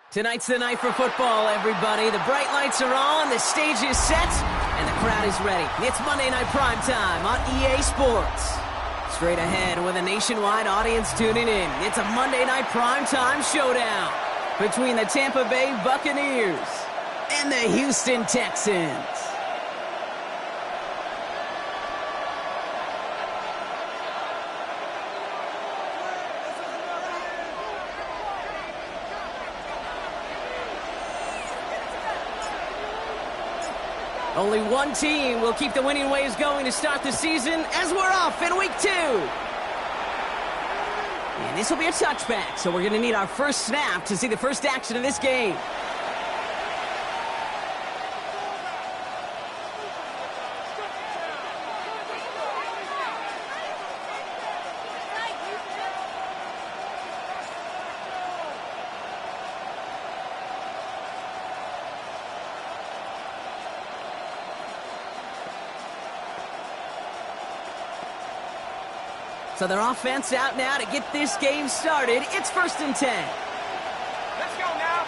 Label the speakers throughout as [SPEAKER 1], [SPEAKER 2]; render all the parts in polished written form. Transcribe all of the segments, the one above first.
[SPEAKER 1] Tonight's the night for football, everybody. The bright lights are on, the stage is set, and the crowd is ready. It's Monday Night Primetime on EA Sports. Straight ahead with a nationwide audience tuning in, it's a Monday Night Primetime showdown between the Tampa Bay Buccaneers and the Houston Texans. Only one team will keep the winning waves going to start the season as we're off in week 2. And this will be a touchback, so we're going to need our first snap to see the first action of this game. So their offense out now to get this game started. It's 1st and 10.
[SPEAKER 2] Let's go now.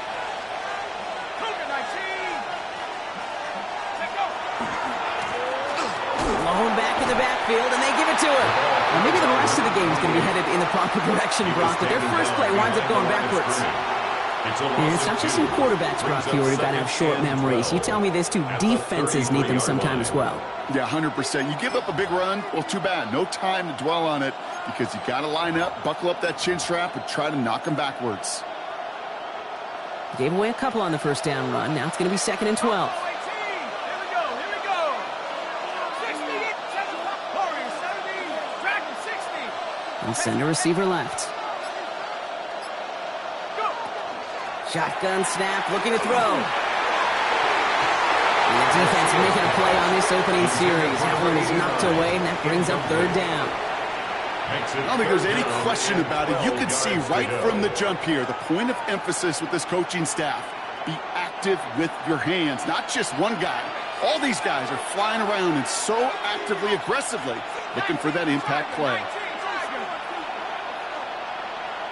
[SPEAKER 2] Cougar 19. Let's go.
[SPEAKER 1] Blown back in the backfield, and they give it to him. Well, maybe the rest of the game is going to be headed in the proper direction, Brock, but their first play winds up going backwards. And it's not just some quarterbacks, Brock, who are going to have short memories. You tell me this, too, defenses need them sometime as well.
[SPEAKER 3] Yeah, 100%. You give up a big run, well, too bad. No time to dwell on it because you got to line up, buckle up that chin strap, and try to knock them backwards.
[SPEAKER 1] Gave away a couple on the first down run. Now it's going to be 2nd and 12.
[SPEAKER 2] Here we go. 60, 70, track 60.
[SPEAKER 1] And send a receiver left. Shotgun snap, looking to throw. And the defense making a play on this opening series. That one is knocked away, and that brings up 3rd down.
[SPEAKER 3] I don't think there's any question about it. You could see right from the jump here, the point of emphasis with this coaching staff. Be active with your hands, not just one guy. All these guys are flying around and so actively, aggressively, looking for that impact play.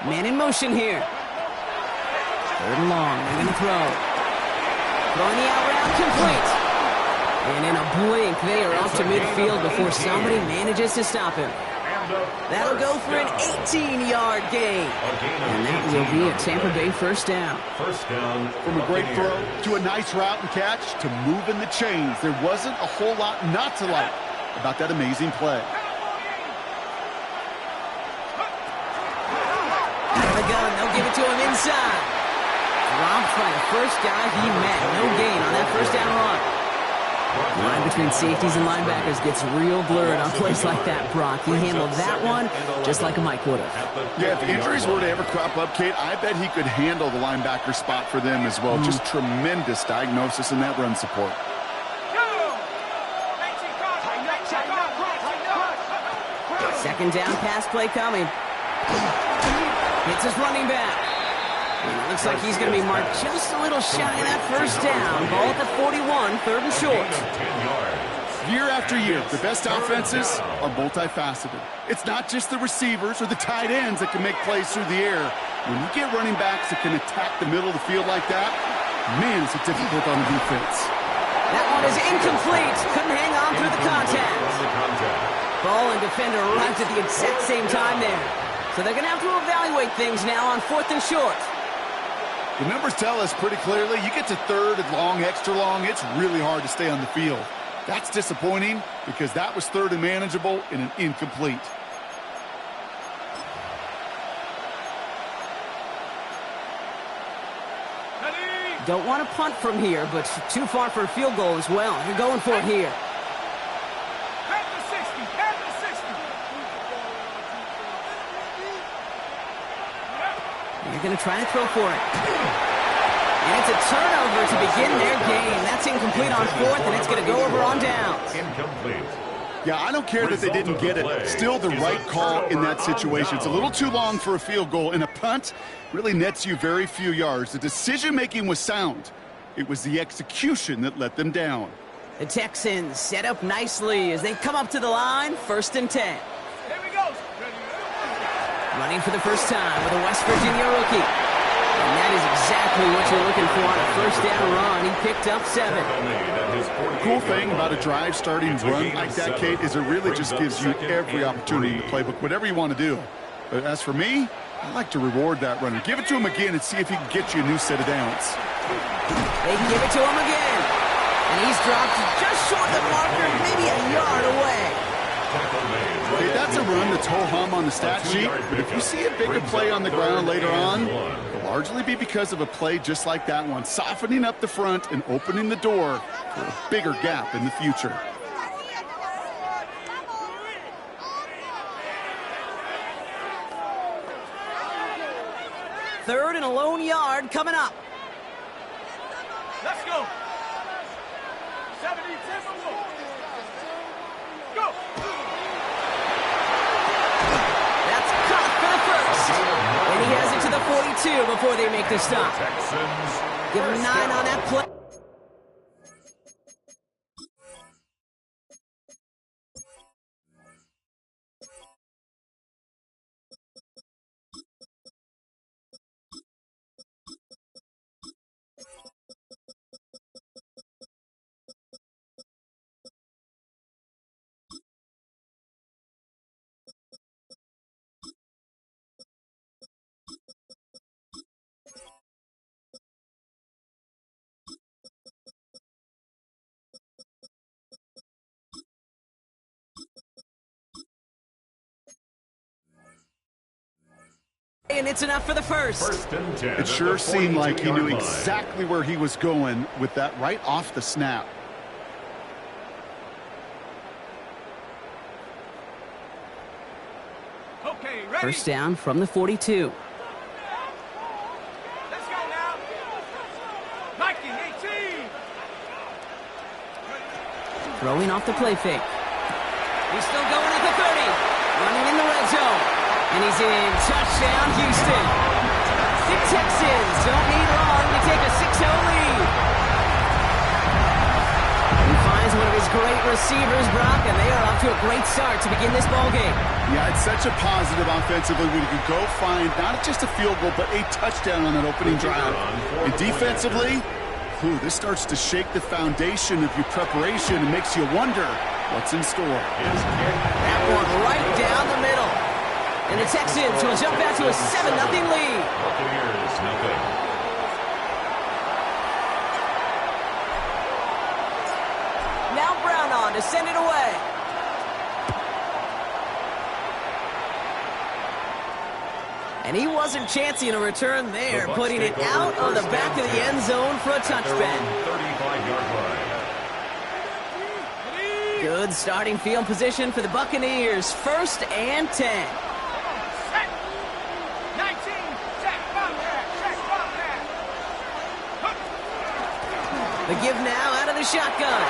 [SPEAKER 1] Man in motion here. 3rd and long, they're going to throw. Throwing the out route complete. And in a blink, they are off to midfield before somebody manages to stop him. That'll go for an 18-yard gain. And that will be a Tampa Bay first down.
[SPEAKER 3] From a great throw to a nice route and catch to moving the chains. There wasn't a whole lot not to like about that amazing play.
[SPEAKER 1] Out of the gun, they'll give it to him inside. Dropped by the first guy he met. No gain on that first down run. The line between safeties and linebackers gets real blurred on plays like that, Brock. He handled that one just like a Mike would have.
[SPEAKER 3] Yeah, if injuries were to ever crop up, Kate, I bet he could handle the linebacker spot for them as well. Just tremendous diagnosis in that run support.
[SPEAKER 1] Second down pass play coming. It's his running back. And it looks like he's going to be marked just a little shy of that first down. Ball at the 41, 3rd and short.
[SPEAKER 3] Year after year, the best offenses are multifaceted. It's not just the receivers or the tight ends that can make plays through the air. When you get running backs that can attack the middle of the field like that, man, it's difficult on the defense.
[SPEAKER 1] That one is incomplete. Couldn't hang on through the contact. Ball and defender arrived at the exact same time there. So they're going to have to evaluate things now on 4th and short.
[SPEAKER 3] The numbers tell us pretty clearly, you get to 3rd and long, extra long, it's really hard to stay on the field. That's disappointing because that was 3rd and manageable and an incomplete.
[SPEAKER 1] Don't want to punt from here, but too far for a field goal as well. You're going for it here. You're going to try to throw for it. And it's a turnover to begin their game. That's incomplete on fourth, and it's going to go over on downs.
[SPEAKER 2] Incomplete.
[SPEAKER 3] Yeah, I don't care that they didn't get it. Still the right call in that situation. It's a little too long for a field goal, and a punt really nets you very few yards. The decision-making was sound. It was the execution that let them down.
[SPEAKER 1] The Texans set up nicely as they come up to the line, 1st and 10.
[SPEAKER 2] Here we go.
[SPEAKER 1] Running for the first time with a West Virginia rookie. And that is exactly what you're looking for on a first down run. He picked up 7.
[SPEAKER 3] The cool thing about a drive starting run like that, Kate, is it really just gives you every opportunity in the playbook, whatever you want to do. But as for me, I like to reward that runner. Give it to him again and see if he can get you a new set of downs.
[SPEAKER 1] They give it to him again. And he's dropped just short of the marker, maybe a yard away.
[SPEAKER 3] Okay, that's a run that's ho-hum on the stat sheet, but if you see a bigger play on the ground later on, it'll largely be because of a play just like that one, softening up the front and opening the door for a bigger gap in the future.
[SPEAKER 1] Third and a lone yard coming up.
[SPEAKER 2] Let's go. 70, 10, go.
[SPEAKER 1] That's caught for the first. And he has it to the 42 before they make the stop. Give him 9 on that play. And it's enough for the first.
[SPEAKER 3] It sure seemed like he knew exactly where he was going with that right off the snap.
[SPEAKER 2] Okay, ready?
[SPEAKER 1] First down from the 42.
[SPEAKER 2] Let's go now. 1918.
[SPEAKER 1] Throwing off the play fake. He's still going at the 30. Running in the red zone. And he's in. Touchdown, Houston. The Texans don't need long to take a 6-0 lead. He finds one of his great receivers, Brock, and they are off to a great start to begin this ballgame.
[SPEAKER 3] Yeah, it's such a positive offensively when you can go find not just a field goal, but a touchdown on that opening drive. And defensively, this starts to shake the foundation of your preparation and makes you wonder what's in store.
[SPEAKER 1] That one right down the middle. And the Texans will jump out to a 7-0 lead. Now Brown on to send it away. And he wasn't chancing a return there, putting it out of the back of the end zone for a touchback. Good starting field position for the Buccaneers. 1st and 10. The give now out of the shotgun.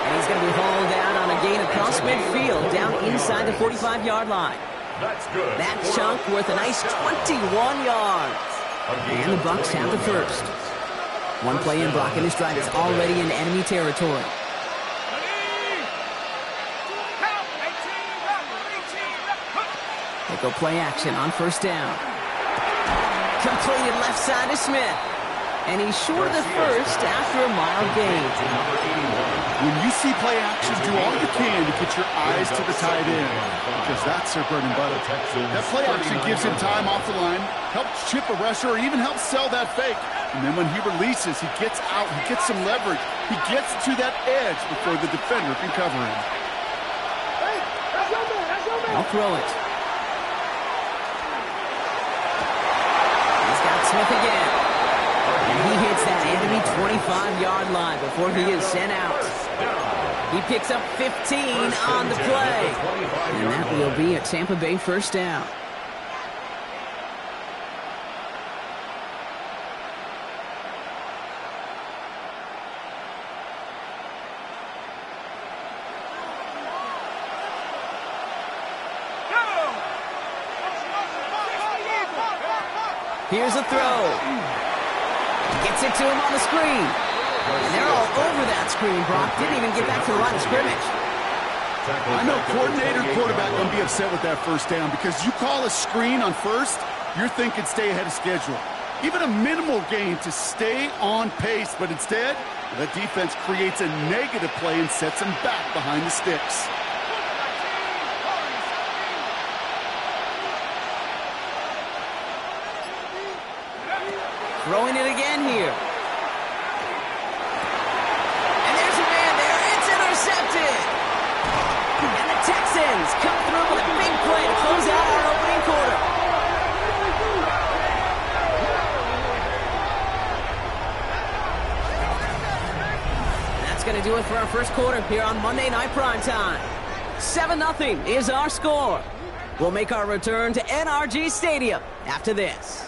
[SPEAKER 1] And he's going to be hauled out on a gain across midfield down inside the 45-yard line. That chunk worth a nice 21 yards. And the Bucs have the first. One play in blocking this drive is already in enemy territory. They go play action on first down. Completed left side to Smith. And he's short of the first after a mile gain.
[SPEAKER 3] When you see play action, do all you can to get your eyes to the tight end, because that's their bread and butter. That play action gives him time off the line, helps chip a rusher, or even helps sell that fake. And then when he releases, he gets out, he gets some leverage. He gets to that edge before the defender can cover him.
[SPEAKER 1] I'll throw it. He's got Smith again. And he hits that enemy 25-yard line before he is sent out. He picks up 15 on the play. And that will be a Tampa Bay first down. Here's a throw. Gets it to him on the screen. And they're all over that screen, Brock. Didn't even get back to the line of scrimmage.
[SPEAKER 3] I know coordinator and quarterback going to be upset with that first down because you call a screen on first, you're thinking stay ahead of schedule. Even a minimal gain to stay on pace, but instead, the defense creates a negative play and sets them back behind the sticks.
[SPEAKER 1] Throwing it again here. And there's a man there. It's intercepted. And the Texans come through with a big play to close out our opening quarter. That's going to do it for our first quarter here on Monday Night Primetime. 7-0 is our score. We'll make our return to NRG Stadium after this.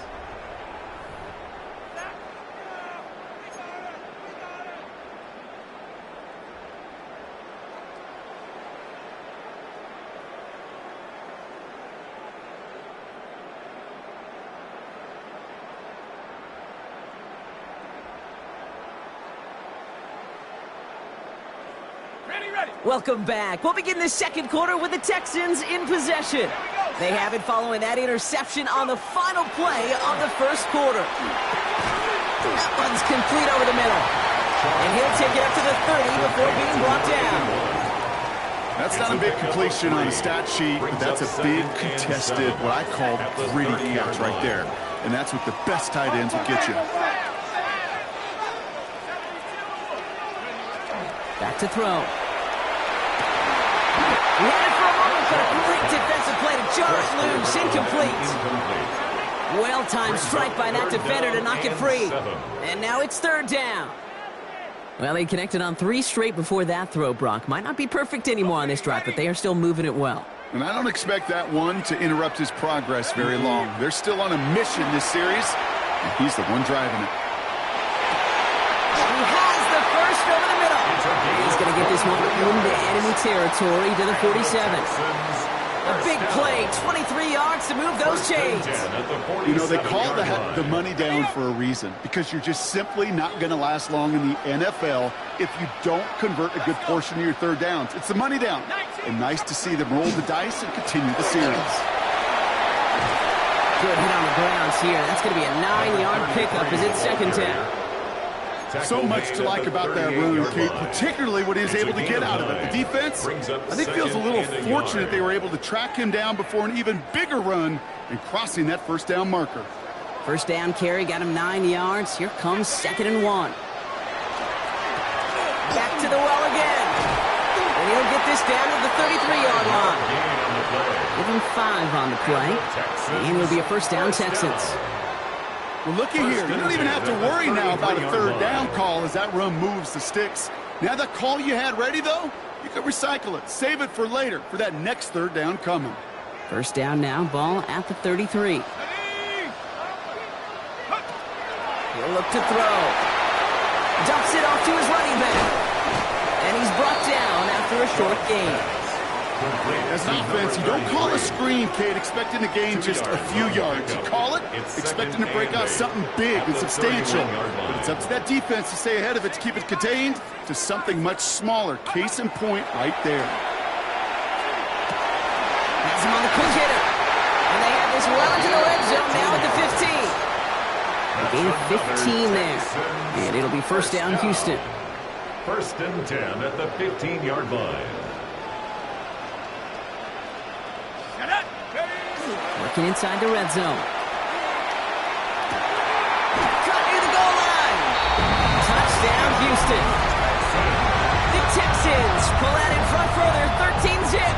[SPEAKER 1] Welcome back. We'll begin the second quarter with the Texans in possession. They have it following that interception on the final play of the first quarter. That one's complete over the middle. And he'll take it up to the 30 before being brought down.
[SPEAKER 3] That's not a big completion on the stat sheet, but that's a big contested, what I call gritty catch right there. And that's what the best tight ends will get you.
[SPEAKER 1] Back to throw. He had it for a moment, but a great defensive play to jar it loose. Incomplete. Well-timed strike by that defender to knock it free. And now it's third down. Well, they connected on 3 straight before that throw, Brock. Might not be perfect anymore on this drive, but they are still moving it well.
[SPEAKER 3] And I don't expect that one to interrupt his progress very long. They're still on a mission this series, and he's the one driving it.
[SPEAKER 1] He has the first over the middle. He's going to get this one into enemy territory to the 47. A big play, 23 yards to move those chains.
[SPEAKER 3] You know, they call the money down for a reason, because you're just simply not going to last long in the NFL if you don't convert a good portion of your third downs. It's the money down. And nice to see them roll the dice and continue the series.
[SPEAKER 1] Good hit on the grounds here. That's going to be a 9-yard pickup as it's second down.
[SPEAKER 3] So much to like about that run, Kate, particularly what he was able to get out of it. The defense, I think, feels a little fortunate they were able to track him down before an even bigger run and crossing that first down marker.
[SPEAKER 1] First down carry got him 9 yards. Here comes 2nd and 1. Back to the well again. And he'll get this down to the 33-yard line. Give him 5 on the play. And it'll be a first down, Texans.
[SPEAKER 3] Well, looky here. You don't even have to worry now about a third down call as that run moves the sticks. Now that call you had ready, though, you can recycle it. Save it for later for that next third down coming.
[SPEAKER 1] First down now, ball at the 33. He'll look to throw. Dumps it off to his running back. And he's brought down after a short gain.
[SPEAKER 3] As an offense, you don't call a screen, Kate, expecting to gain just a few yards. You call it expecting to break out something big and substantial. But it's up to that defense to stay ahead of it, to keep it contained to something much smaller. Case in point right there.
[SPEAKER 1] Has him on the quick hitter. And they have this well into the red zone now at the 15. They gain 15 there. And it'll be first down, Houston.
[SPEAKER 4] First and 10 at the 15-yard line.
[SPEAKER 1] Working inside the red zone. Cut near the goal line. Touchdown, Houston. The Texans pull out in front for their 13-zip.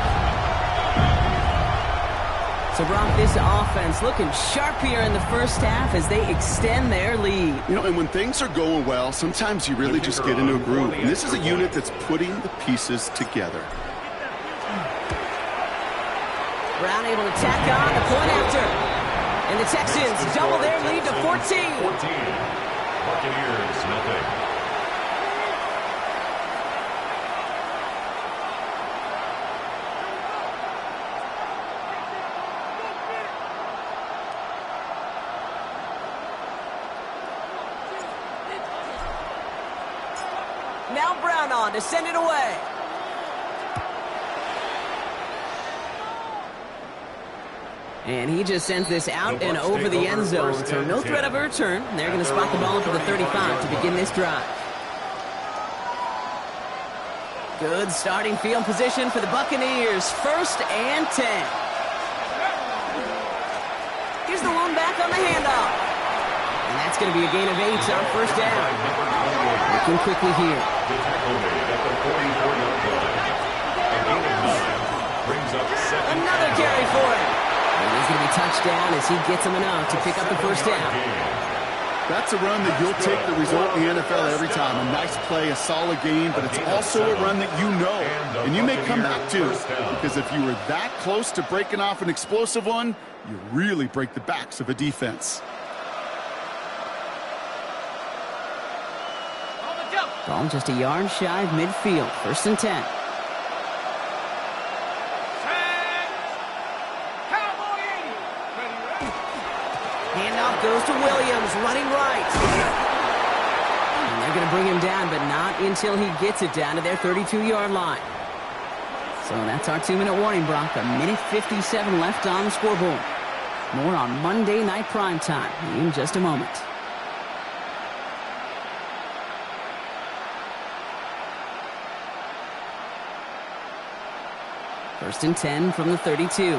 [SPEAKER 1] So, Brock, this offense looking sharp here in the first half as they extend their lead.
[SPEAKER 3] You know, and when things are going well, sometimes you really just get into a groove. And this is a unit that's putting the pieces together.
[SPEAKER 1] Brown able to tack on the point after. And the Texans double their lead to 14.
[SPEAKER 4] 14. Buccaneers, nothing.
[SPEAKER 1] Now Brown on to send it away. And he just sends this out and over the end zone, so no threat of a return. They're going to spot the ball for the 35 to begin this drive. Good starting field position for the Buccaneers. 1st and 10. Here's the one back on the handoff. And that's going to be a gain of 8 on 1st down. Looking quickly here.
[SPEAKER 4] The tackle made at the 44-yard line. A gain of 9 brings up 2nd.
[SPEAKER 1] Another carry for him. And he's going to be touchdown as he gets him enough to pick up the 1st down.
[SPEAKER 3] That's a run that you'll take the result in the NFL every time. A nice play, a solid game, but it's also a run that you know and you may come back to. Because if you were that close to breaking off an explosive one, you really break the backs of a defense.
[SPEAKER 1] Ball just a yard shy of midfield. 1st and 10. Handoff goes to Williams, running right. And they're going to bring him down, but not until he gets it down to their 32-yard line. So that's our 2-minute warning, Brock. 1:57 left on the scoreboard. More on Monday Night Primetime in just a moment. First and 10 from the 32.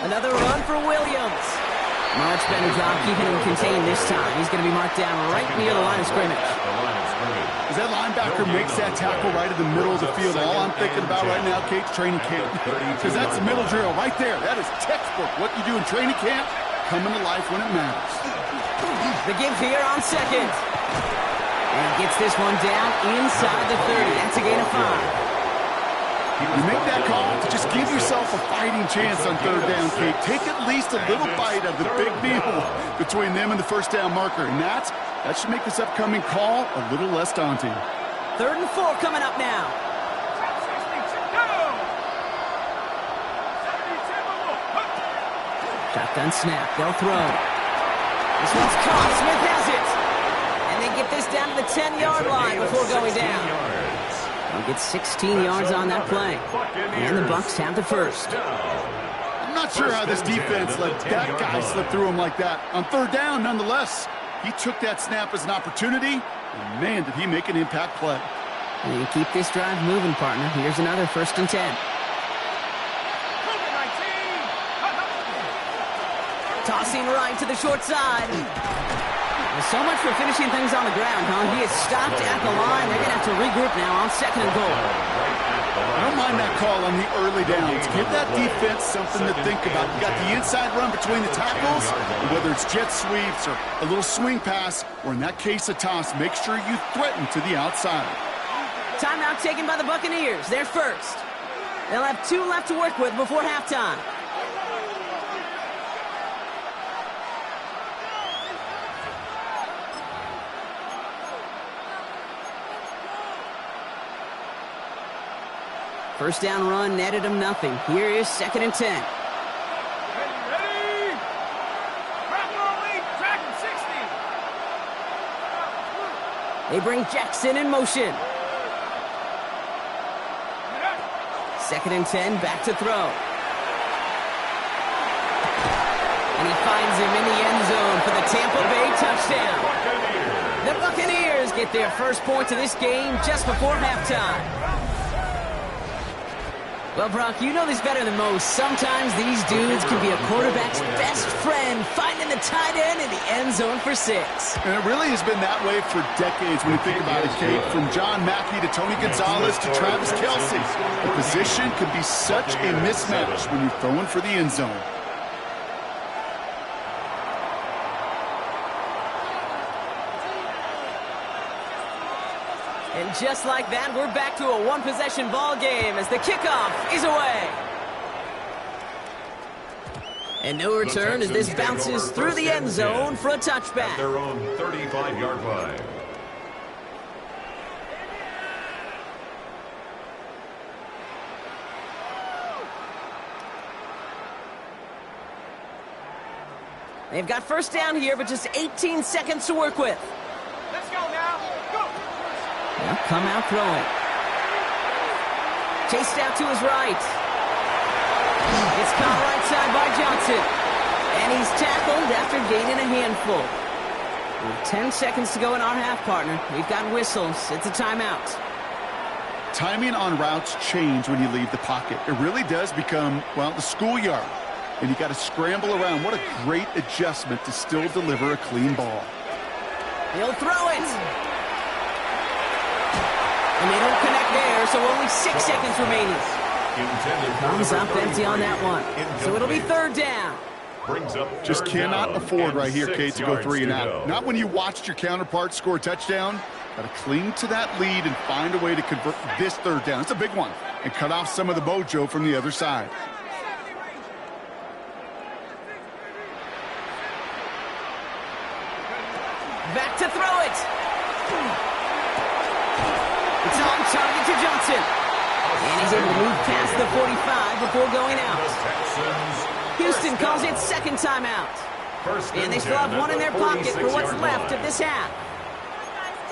[SPEAKER 1] Another run for Williams. Much better job keeping him contained this time. He's going to be marked down right near the line of scrimmage.
[SPEAKER 3] As that linebacker makes that tackle right in the middle of the field, all I'm thinking about right now, Kate's training camp. Because that's the middle drill right there. That is textbook. What you do in training camp, coming to life when it matters.
[SPEAKER 1] The give here on 2nd. And gets this one down inside the 30. That's a gain of 5.
[SPEAKER 3] You make that call to just give yourself a fighting chance on 3rd down, Kate. Take at least a little bite of the big meal between them and the 1st down marker. And that should make this upcoming call a little less daunting.
[SPEAKER 1] 3rd and 4 coming up now. Shotgun snap. They'll throw. This one's caught. Smith has it. And they get this down to the 10-yard line before going down. They'll get 16 yards on that play. And the Bucs have the 1st.
[SPEAKER 3] I'm not sure how this defense let that guy slip through him like that. On 3rd down, nonetheless, he took that snap as an opportunity, and man, did he make an impact play.
[SPEAKER 1] And you keep this drive moving, partner. Here's another 1st and 10. Tossing right to the short side. So much for finishing things on the ground, huh? He is stopped at the line. They're going to have to regroup now on 2nd and goal.
[SPEAKER 3] I don't mind that call on the early downs. Give that defense something to think about. You got the inside run between the tackles, and whether it's jet sweeps or a little swing pass, or in that case, a toss, make sure you threaten to the outside.
[SPEAKER 1] Timeout taken by the Buccaneers. They're 1st. They'll have 2 left to work with before halftime. First down run netted him nothing. Here is 2nd and 10.
[SPEAKER 2] Ready. Track 60.
[SPEAKER 1] They bring Jackson in motion. 2nd and 10, back to throw. And he finds him in the end zone for the Tampa Bay touchdown. The Buccaneers get their 1st points of this game just before halftime. Well, Brock, you know this better than most. Sometimes these dudes can be a quarterback's best friend, finding the tight end in the end zone for 6.
[SPEAKER 3] And it really has been that way for decades when you think about it, Kate. From John Mackey to Tony Gonzalez to Travis Kelce. The position can be such a mismatch when you're throwing for the end zone.
[SPEAKER 1] And just like that, we're back to a one-possession ball game as the kickoff is away. And no return as this bounces through the end zone for a touchback.
[SPEAKER 4] At their own 35-yard line.
[SPEAKER 1] They've got first down here, but just 18 seconds to work with.
[SPEAKER 2] Let's go now. Go.
[SPEAKER 1] They'll come out throwing. Chased out to his right. It's caught right side by Johnson. And he's tackled after gaining a handful. With 10 seconds to go in our half, partner. We've got whistles. It's a timeout.
[SPEAKER 3] Timing on routes change when you leave the pocket. It really does become, well, the schoolyard. And you got to scramble around. What a great adjustment to still deliver a clean ball.
[SPEAKER 1] He'll throw it. And they don't connect there, so only 6 seconds remaining. Comes up empty on that one. So it'll be third down.
[SPEAKER 3] Just cannot afford right here, Kate, to go 3 and out. Not when you watched your counterpart score a touchdown. Got to cling to that lead and find a way to convert this third down. It's a big one. And cut off some of the mojo from the other side.
[SPEAKER 1] Back to throw it. It's on target to Johnson. And he's able to move past the 45 before going out. Houston calls it second timeout. And they still have one in their pocket for what's left of this half.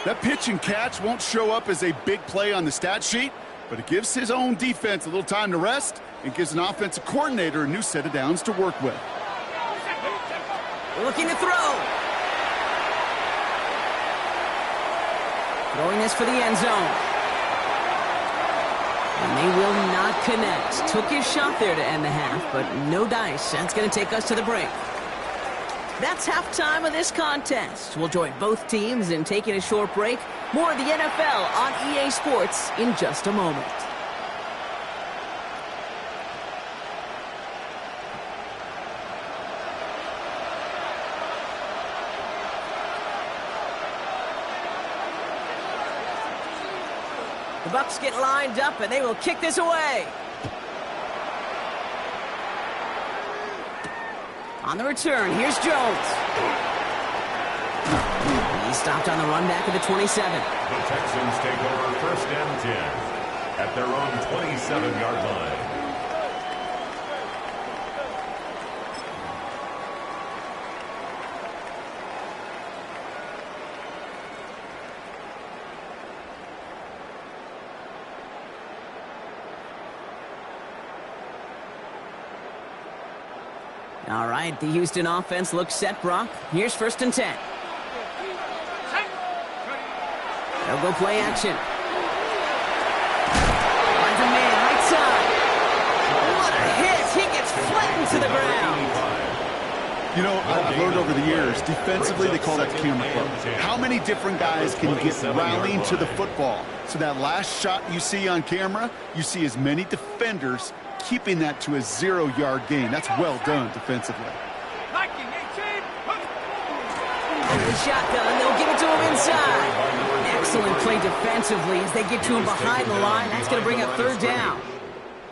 [SPEAKER 3] That pitch and catch won't show up as a big play on the stat sheet, but it gives his own defense a little time to rest and gives an offensive coordinator a new set of downs to work with.
[SPEAKER 1] Looking to throw. Throwing this for the end zone. And they will not connect. Took his shot there to end the half, but no dice. That's going to take us to the break. That's halftime of this contest. We'll join both teams in taking a short break. More of the NFL on EA Sports in just a moment. The Bucs get lined up, and they will kick this away. On the return, here's Jones. He's stopped on the run back at the 27.
[SPEAKER 4] The Texans take over first and 10 at their own 27-yard line.
[SPEAKER 1] All right, the Houston offense looks set, Brock. Here's first and 10. They'll go play action. Finds a man right side. What a hit! He gets flattened to the ground.
[SPEAKER 3] You know, I've learned over the years, defensively they call that the camera club. How many different guys can you get rallying to the football? So that last shot you see on camera, you see as many defenders keeping that to a 0-yard gain. That's well done defensively.
[SPEAKER 1] The shotgun, they'll give it to him inside. Excellent play defensively as they get to him behind the line. That's going to bring up third down.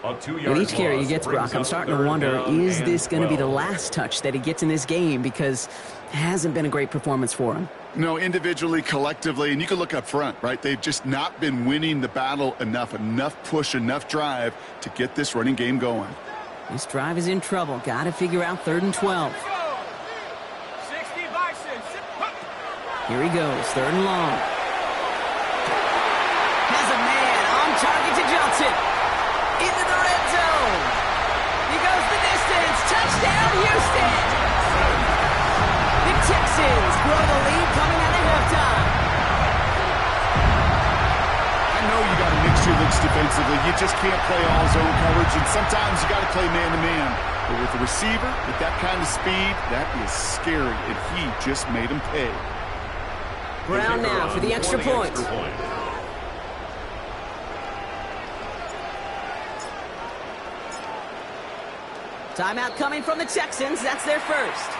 [SPEAKER 1] With each carry he gets, Brock, I'm starting to wonder, is this going to be the last touch that he gets in this game? Because it hasn't been a great performance for him.
[SPEAKER 3] No, individually, collectively, and you can look up front, right? They've just not been winning the battle enough push, enough drive to get this running game going.
[SPEAKER 1] This drive is in trouble. Got to figure out third and 12. Here he goes, third and long. Has a man on target to Johnson. Into the red zone. He goes the distance. Touchdown, Houston. The Texans grow the lead coming out of halftime.
[SPEAKER 3] I know you got to mix your looks defensively. You just can't play all zone coverage, and sometimes you got to play man-to-man. But with the receiver, with that kind of speed, that is scary, and he just made him pay.
[SPEAKER 1] Brown now for the extra point. Timeout coming from the Texans. That's their first.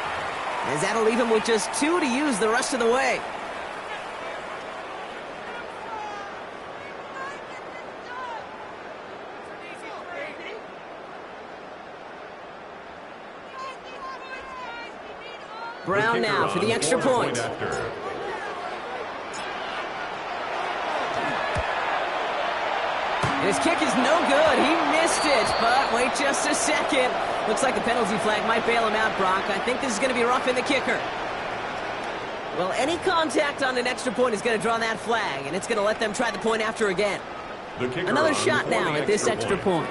[SPEAKER 1] As that'll leave him with just 2 to use the rest of the way. Brown now for the extra point. His kick is no good. He missed missed it, but wait just a second. Looks like the penalty flag might bail him out, Brock. I think this is going to be roughing the kicker. Well, any contact on an extra point is going to draw that flag, and it's going to let them try the point after again. Another shot now at this extra point.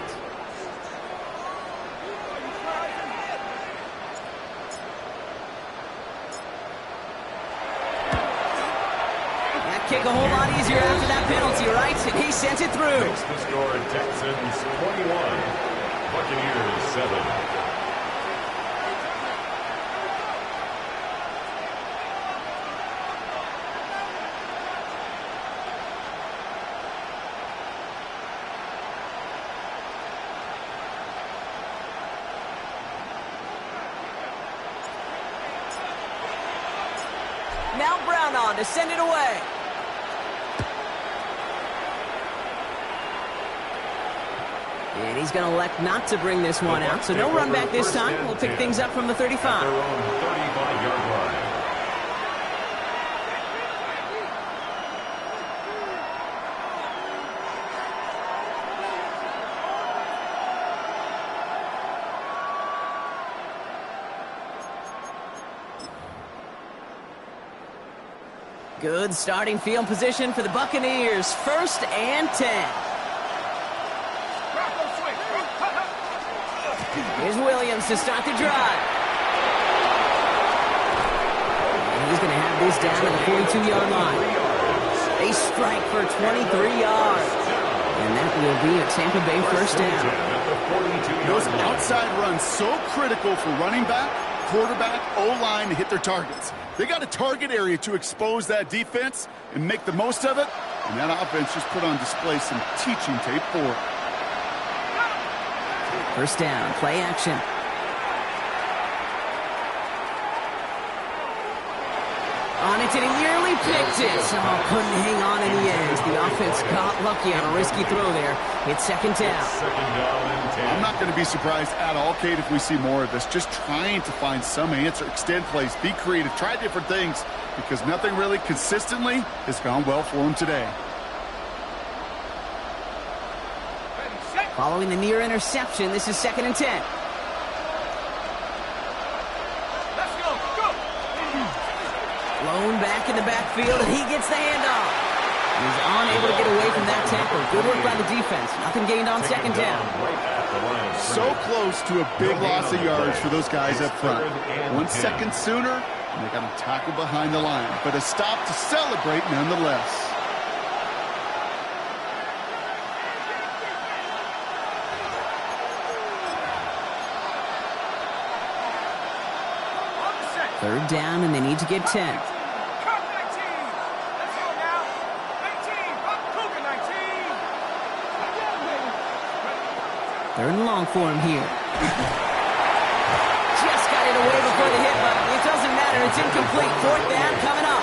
[SPEAKER 1] That kick a whole lot easier after that penalty, right? And he sent it through.
[SPEAKER 4] Makes the score Texans 21, Buccaneers 7.
[SPEAKER 1] Now Brown on to send it away. And he's going to elect not to bring this one out. So no run back this time. We'll pick things up from the 35.
[SPEAKER 4] Their own 35-yard line.
[SPEAKER 1] Good starting field position for the Buccaneers. 1st and 10. Here's Williams to start the drive. And he's going to have this down to the 42-yard line. A strike for 23 yards. And that will be a Tampa Bay 1st down.
[SPEAKER 3] Those outside runs so critical for running back, quarterback, O-line to hit their targets. They got a target area to expose that defense and make the most of it. And that offense just put on display some teaching tape for it.
[SPEAKER 1] 1st down, play action. On it, and he nearly picked it. Oh, couldn't hang on in the end. The offense got lucky on a risky throw there. It's 2nd down.
[SPEAKER 3] I'm not going to be surprised at all, Kate, if we see more of this. Just trying to find some answer, extend plays, be creative, try different things, because nothing really consistently has gone well for him today.
[SPEAKER 1] Following the near interception, this is 2nd and 10.
[SPEAKER 2] Let's go, go!
[SPEAKER 1] Blown back in the backfield, and he gets the handoff. He's unable to get away from that tackle. Good work by the defense. Nothing gained on 2nd down.
[SPEAKER 3] So close to a big loss of yards for those guys up front. 1 second sooner, and they got him tackled behind the line. But a stop to celebrate nonetheless.
[SPEAKER 1] Third down, and they need to get 10.
[SPEAKER 2] Cut 19! Let's go now! 19! Up, Cougar 19!
[SPEAKER 1] 3rd and long for him here. Just got it away before the hit, but it doesn't matter. It's incomplete. 4th down coming up.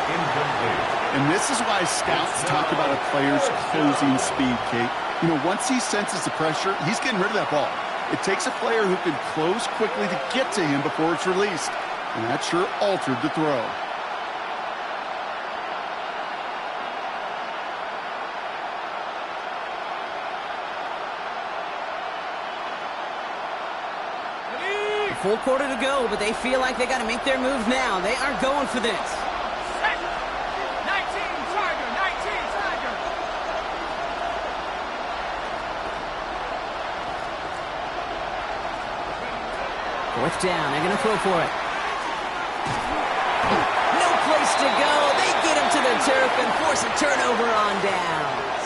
[SPEAKER 3] And this is why scouts talk about a player's closing speed, Kate. You know, once he senses the pressure, he's getting rid of that ball. It takes a player who can close quickly to get to him before it's released. And that sure altered the throw.
[SPEAKER 1] A full quarter to go, but they feel like they got to make their move now. They are going for this.
[SPEAKER 2] 19, Tiger! 19, Tiger!
[SPEAKER 1] 4th down. They're going to throw for it. No place to go. They get him to the turf and force a turnover on downs.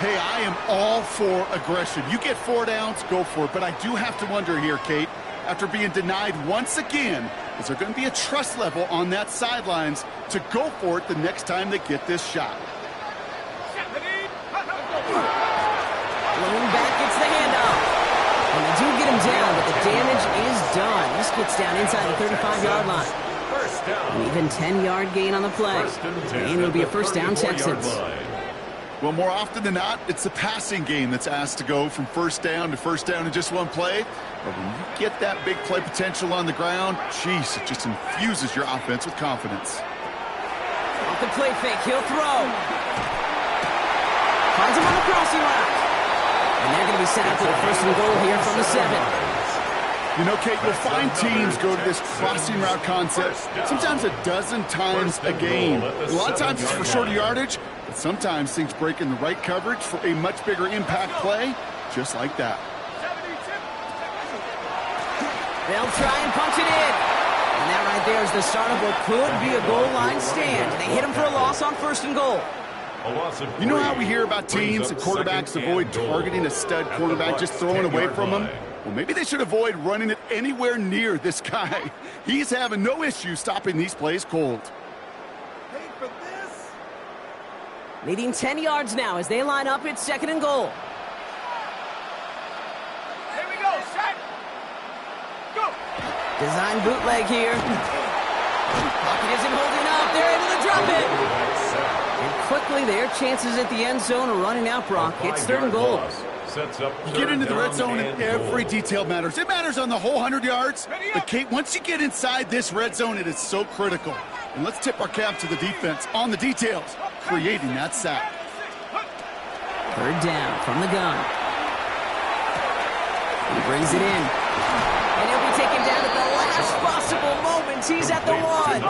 [SPEAKER 3] Hey, I am all for aggression. You get 4 downs, go for it. But I do have to wonder here, Kate, after being denied once again, is there going to be a trust level on that sidelines to go for it the next time they get this shot?
[SPEAKER 1] Blown back gets the handoff. And they do get him down, but the damage is done. This gets down inside the 35-yard line. An even 10-yard gain on the play. And it'll be a 1st down, Texans.
[SPEAKER 3] Well, more often than not, it's the passing game that's asked to go from 1st down to 1st down in just one play. But when you get that big play potential on the ground, geez, it just infuses your offense with confidence.
[SPEAKER 1] Off the play fake, he'll throw. Finds him on the crossing route. And they're going to be set up with a first and goal here from the 7.
[SPEAKER 3] You know, Kate, you'll find teams go to this crossing route concept sometimes a dozen times a game. A lot of times it's for shorter yardage, but sometimes things break in the right coverage for a much bigger impact play, just like that.
[SPEAKER 1] They'll try and punch it in. And that right there is the start of what could be a goal line stand. They hit him for a loss on first and goal.
[SPEAKER 3] You know how we hear about teams and quarterbacks avoid targeting a stud quarterback, just throwing away from him? Well, maybe they should avoid running it anywhere near this guy. He's having no issue stopping these plays cold.
[SPEAKER 2] Paid for this.
[SPEAKER 1] Leading 10 yards now as they line up at second and goal.
[SPEAKER 2] Here we go, set. Go.
[SPEAKER 1] Design bootleg here. Pocket isn't holding up. They're able to drop it. And quickly, their chances at the end zone are running out, Brock. It's third and goal.
[SPEAKER 3] You get into the red zone and every detail matters. It matters on the whole 100 yards. But, Kate, once you get inside this red zone, it is so critical. And let's tip our cap to the defense on the details, creating that sack.
[SPEAKER 1] Third down from the gun. He brings it in. And he'll be taken down at the last possible moment. He's at the 1.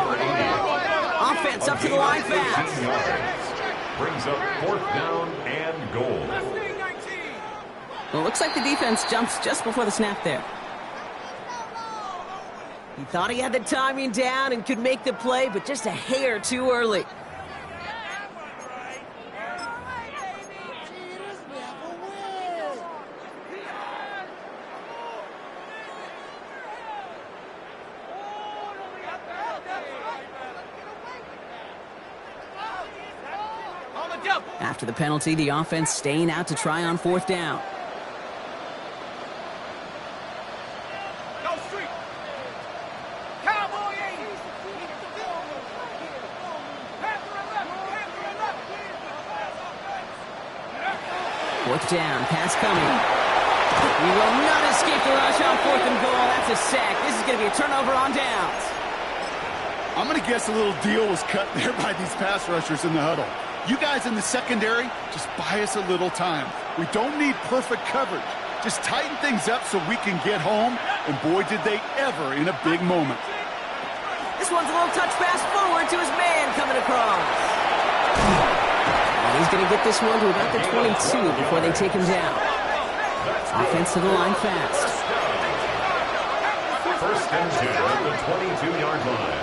[SPEAKER 1] Offense up to the line fast.
[SPEAKER 4] Brings up fourth down and goal.
[SPEAKER 1] Well, it looks like the defense jumps just before the snap there. He thought he had the timing down and could make the play, but just a hair too early. After the penalty, the offense staying out to try on fourth down. Fourth down, pass coming. He will not escape the rush on fourth and goal. That's a sack. This is going to be a turnover on downs.
[SPEAKER 3] I'm going to guess a little deal was cut there by these pass rushers in the huddle. You guys in the secondary, just buy us a little time. We don't need perfect coverage. Just tighten things up so we can get home, and boy, did they ever in a big moment.
[SPEAKER 1] This one's a little touch pass forward to his man coming across. And he's going to get this one to about the 22 before they take him down. Offense to the line fast.
[SPEAKER 4] First and 10 at the 22-yard line.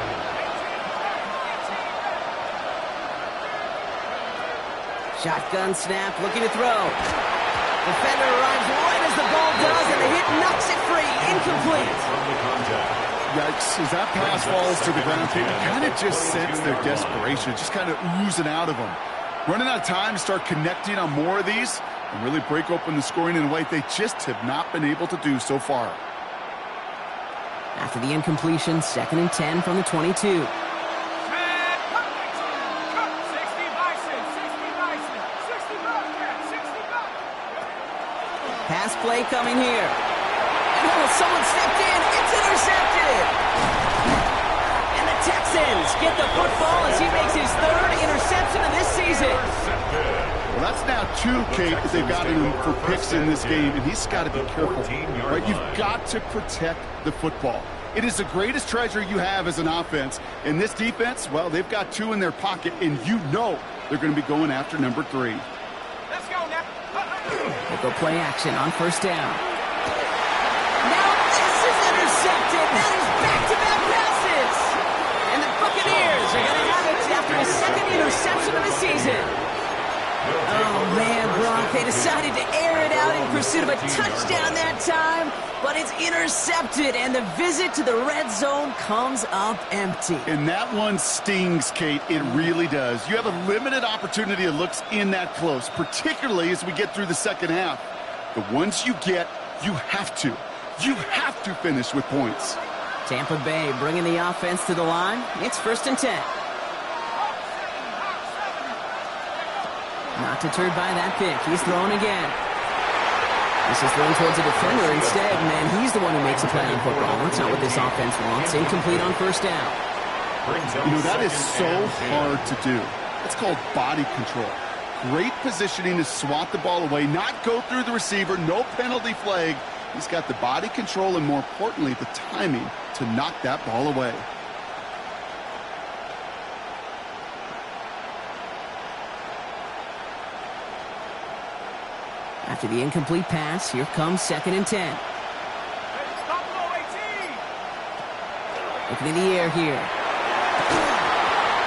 [SPEAKER 1] Shotgun snap, looking to throw. Defender arrives right as the ball does, and the hit knocks it free. Incomplete.
[SPEAKER 3] Yikes, as that pass falls to the ground, you kind of just sense their desperation, just kind of oozing out of them. Running out of time to start connecting on more of these and really break open the scoring in a way they just have not been able to do so far.
[SPEAKER 1] After the incompletion, second and 10 from the 22. Pass play coming here. Oh, someone stepped in. It's intercepted. And the Texans get the football as he makes his third interception of this season.
[SPEAKER 3] Well, that's now 2, Kate, that they've gotten him for picks in this game, and he's got to be careful. Right? You've got to protect the football. It is the greatest treasure you have as an offense. And this defense, well, they've got 2 in their pocket, and you know they're going to be going after number 3.
[SPEAKER 2] Let's go now.
[SPEAKER 1] They'll go play action on first down. Now this is intercepted. That is back-to-back passes. And the Buccaneers are going to have it after a second interception of the season. Oh, man, Brock, they decided to air it out in pursuit of a touchdown that time, but it's intercepted, and the visit to the red zone comes up empty.
[SPEAKER 3] And that one stings, Kate. It really does. You have a limited opportunity of looks in that close, particularly as we get through the second half. The ones you get, you have to finish with points.
[SPEAKER 1] Tampa Bay bringing the offense to the line. It's first and 10. Not deterred by that pick. He's throwing again. This is thrown towards a defender instead, and he's the one who makes a play on football. That's not what this offense wants. Incomplete on first down.
[SPEAKER 3] You know, that is so hard to do. It's called body control. Great positioning to swat the ball away, not go through the receiver, no penalty flag. He's got the body control and, more importantly, the timing to knock that ball away.
[SPEAKER 1] After the incomplete pass, here comes 2nd and 10.
[SPEAKER 2] Stop low, 18.
[SPEAKER 1] Looking in the air here.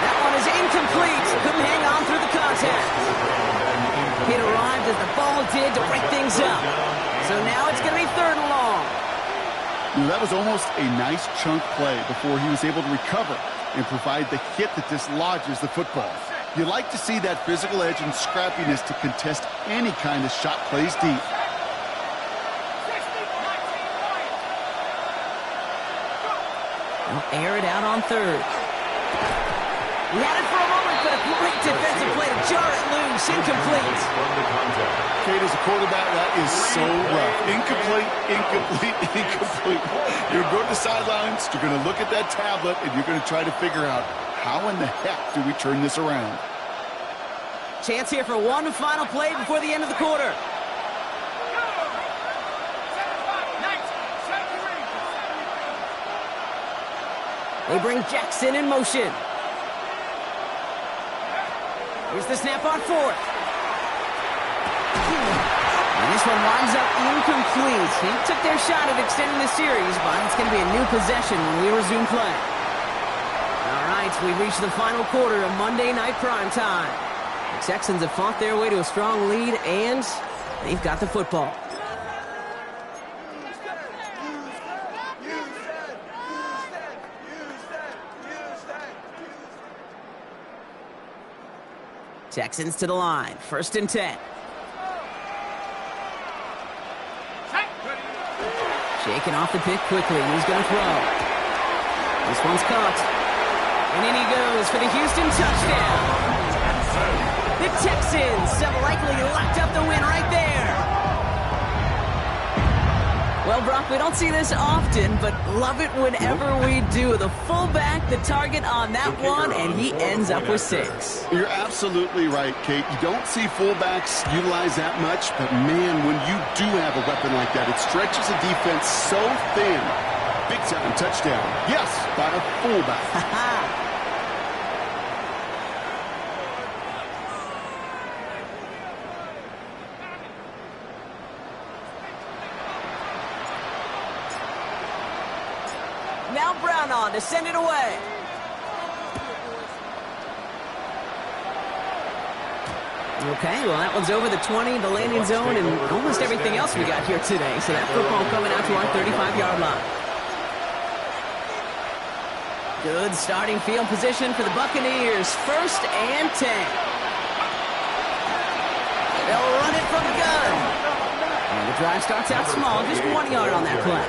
[SPEAKER 1] That one is incomplete. Couldn't hang on through the contact. It arrived as the ball did to break things up. So now it's going to be 3rd and long.
[SPEAKER 3] That was almost a nice chunk play before he was able to recover and provide the hit that dislodges the football. You like to see that physical edge and scrappiness to contest any kind of shot plays deep.
[SPEAKER 1] They'll air it out on 3rd. He had it for a moment, but a great defensive play to jar it loose. Incomplete.
[SPEAKER 3] Kate, as a quarterback, that is so rough. Incomplete, incomplete, incomplete. You're going to go to the sidelines, you're going to look at that tablet, and you're going to try to figure out, how in the heck do we turn this around?
[SPEAKER 1] Chance here for one final play before the end of the quarter. They bring Jackson in motion. Here's the snap on 4th. And this one winds up incomplete. He took their shot at extending the series, but it's going to be a new possession when we resume play. All right, we've reached the final quarter of Monday Night Primetime. The Texans have fought their way to a strong lead, and they've got the football. Texans to the line. 1st and 10. Shaking off the pick quickly. He's going to throw. This one's caught. And in he goes for the Houston touchdown. The Texans have likely locked up the win right there. Well, Brock, we don't see this often, but love it whenever we do. The fullback, the target on that one, and he ends up with 6.
[SPEAKER 3] You're absolutely right, Kate. You don't see fullbacks utilize that much, but man, when you do have a weapon like that, it stretches a defense so thin. Big time touchdown. Yes, by a fullback.
[SPEAKER 1] Now Brown on to send it away. Okay, well, that one's over the 20, the landing zone, and almost everything else we got here today. So that football coming out to our 35-yard line. Good starting field position for the Buccaneers. 1st and 10. They'll run it from the gun. And the drive starts out small, just 1 yard on that play.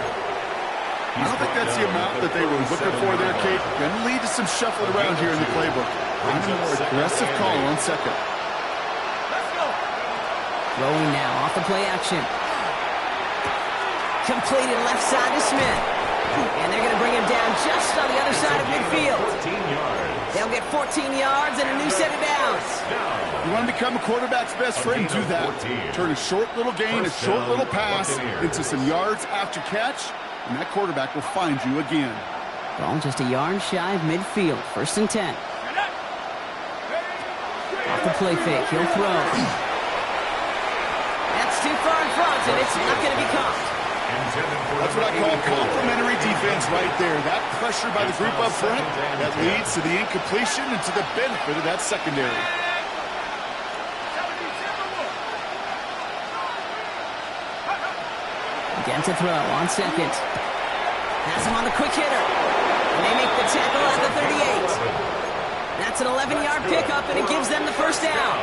[SPEAKER 3] I don't think that's the amount that they were looking for there, Kate. Going to lead to some shuffling around here in the playbook. On a more aggressive call on 2nd.
[SPEAKER 1] Throwing now off the play action. Completed left side to Smith. And they're going to bring him down just on the other side of midfield. They'll get 14 yards and a new set of downs.
[SPEAKER 3] You want to become a quarterback's best friend, do that. Turn a short little gain, a short little pass into some yards after catch, and that quarterback will find you again.
[SPEAKER 1] Ball just a yard shy of midfield. 1st and 10. Off the play fake, he'll throw. That's too far in front, and it's not going to be caught.
[SPEAKER 3] That's what I call complimentary defense right there. That pressure by the group up front, that leads to the incompletion and to the benefit of that secondary.
[SPEAKER 1] Again to throw on 2nd. Has him on the quick hitter. And they make the tackle at the 38. That's an 11-yard pickup, and it gives them the 1st down.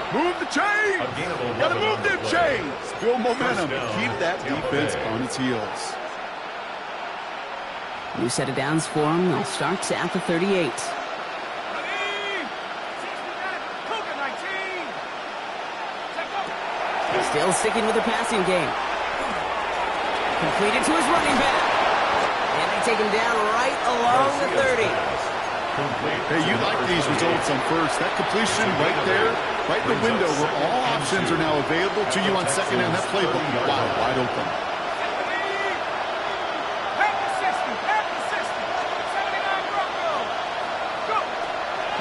[SPEAKER 3] Move the chains! Gotta move them chains! Build momentum. Keep that defense on its heels.
[SPEAKER 1] New set of downs for them. They'll start at the 38. Still sticking with the passing game. Completed to his running back. And they take him down right along the 30.
[SPEAKER 3] Hey, you like these results on first. That completion right there, right in the window where all options are now available to you on second and that playbook. Wow, wide open.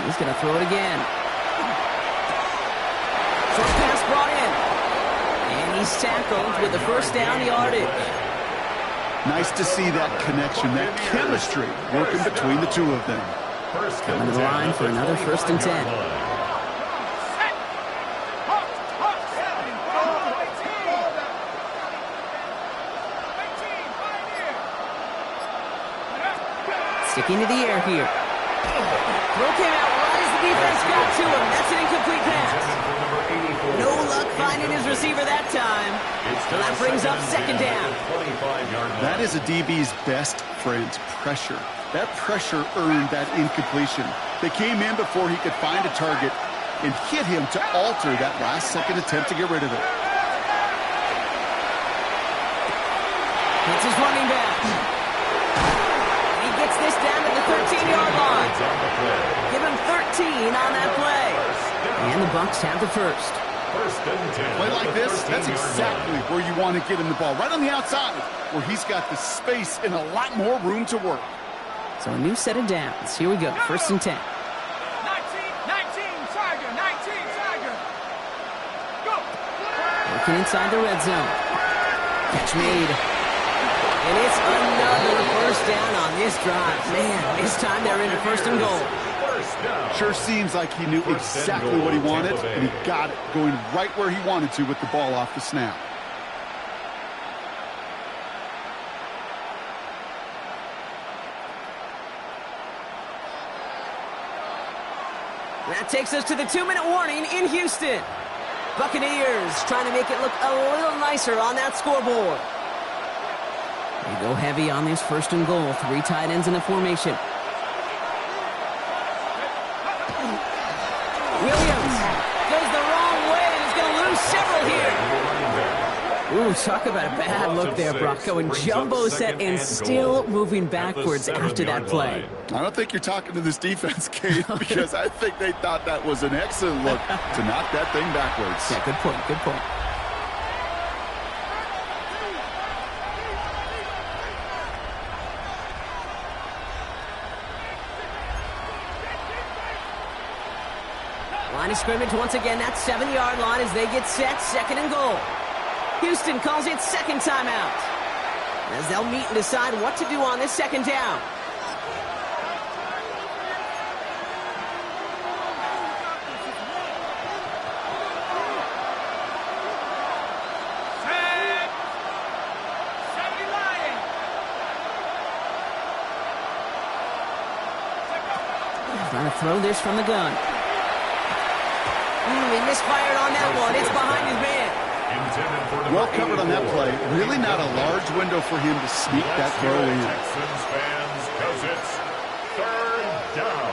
[SPEAKER 1] He's going to throw it again. Short pass brought in. And he's tackled with the first down yardage.
[SPEAKER 3] Nice to see that connection, that chemistry working between the two of them.
[SPEAKER 1] Coming to the line for another 1st and 10. Sticking to the air here. Throw came out right as the defense got to him. That's an incomplete pass. No luck finding his receiver that time. So that brings up 2nd down.
[SPEAKER 3] That is a DB's best friend, pressure. That pressure earned that incompletion. They came in before he could find a target and hit him to alter that last-second attempt to get rid of it.
[SPEAKER 1] That's his running back. He gets this down to the 13-yard line. Give him 13 on that play. And the Bucs have the first.
[SPEAKER 3] Play like this, that's exactly where you want to get him the ball. Right on the outside, where he's got the space and a lot more room to work.
[SPEAKER 1] So a new set of downs. Here we go, 1st and 10.
[SPEAKER 2] 19, Tiger, 19, Tiger. Go.
[SPEAKER 1] Working inside the red zone. Catch made. And it's another 1st down on this drive. Man, this time they're into 1st and goal.
[SPEAKER 3] Sure seems like he knew exactly what he wanted, and he got it going right where he wanted to with the ball off the snap.
[SPEAKER 1] That takes us to the 2-minute warning in Houston. Buccaneers trying to make it look a little nicer on that scoreboard. They go heavy on this 1st and goal. 3 tight ends in a formation. Williams goes the wrong way and is going to lose several here. Ooh, talk about a bad look there, Brock. Going jumbo set and still moving backwards after that play.
[SPEAKER 3] I don't think you're talking to this defense, Kate, because I think they thought that was an excellent look to knock that thing backwards.
[SPEAKER 1] Yeah, good point, good point. Line of scrimmage once again, that 7-yard line as they get set, 2nd and goal. Houston calls it 2nd timeout as they'll meet and decide what to do on this 2nd down. Trying to throw this from the gun. He misfired on that one. It's behind his man.
[SPEAKER 3] Well covered on that play. Really not a large window for him to sneak that throw in.
[SPEAKER 4] Texans fans, because it's 3rd down.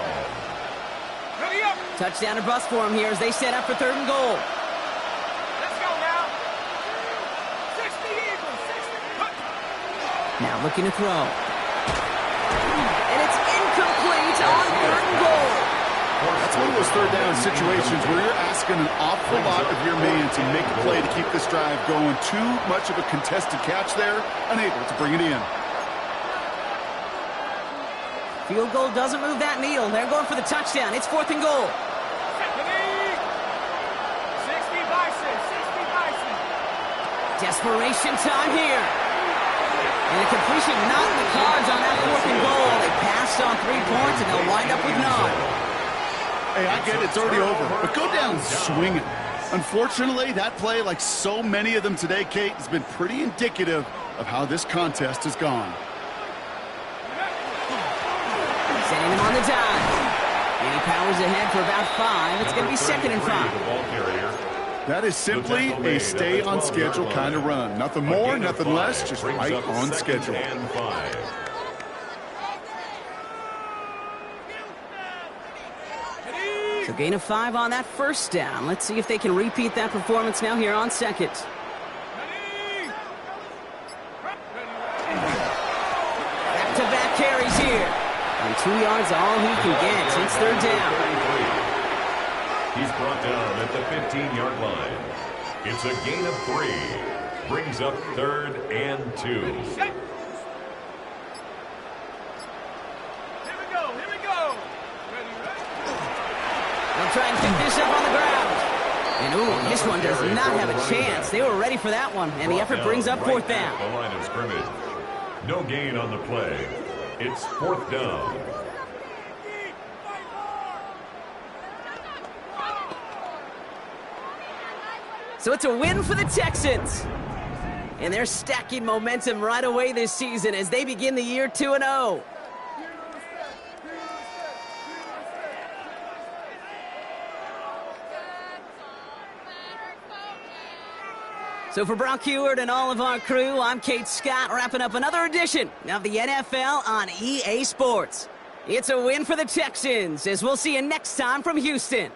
[SPEAKER 2] Ready up.
[SPEAKER 1] Touchdown or bust for him here as they set up for 3rd and goal.
[SPEAKER 2] Let's go now. 60 Eagles, 60.
[SPEAKER 1] Now looking to throw. And it's incomplete on 3rd and goal.
[SPEAKER 3] That's one of those 3rd down situations where you're asking an awful lot of your man to make a play to keep this drive going. Too much of a contested catch there, unable to bring it in.
[SPEAKER 1] Field goal doesn't move that needle. They're going for the touchdown. It's 4th and goal.
[SPEAKER 2] 60 Bison, 60 Bison.
[SPEAKER 1] Desperation time here. And a completion not in the cards on that 4th and goal. They passed on 3 points and they'll wind up with none.
[SPEAKER 3] Hey, I get it, it's already over, but go down swinging. Unfortunately, that play, like so many of them today, Kate, has been pretty indicative of how this contest has gone.
[SPEAKER 1] Setting him on the dive. And he powers ahead for about 5. It's going to be 2nd and 5.
[SPEAKER 3] That is simply a stay-on-schedule kind of run. Nothing more, nothing less, just right on schedule.
[SPEAKER 1] So gain of 5 on that 1st down. Let's see if they can repeat that performance now here on 2nd. Back-to-back carries here. And 2 yards all he can get. It's third down.
[SPEAKER 4] He's brought down at the 15-yard line. It's a gain of 3. Brings up 3rd and 2.
[SPEAKER 2] Here we go.
[SPEAKER 1] They'll try and pick this up on the ground. And ooh, this one does not have a chance. They were ready for that one, and the effort brings up 4th down.
[SPEAKER 4] The line of scrimmage. No gain on the play. It's 4th down.
[SPEAKER 1] So it's a win for the Texans. And they're stacking momentum right away this season as they begin the year 2-0. So for Brock Heward and all of our crew, I'm Kate Scott, wrapping up another edition of the NFL on EA Sports. It's a win for the Texans, as we'll see you next time from Houston.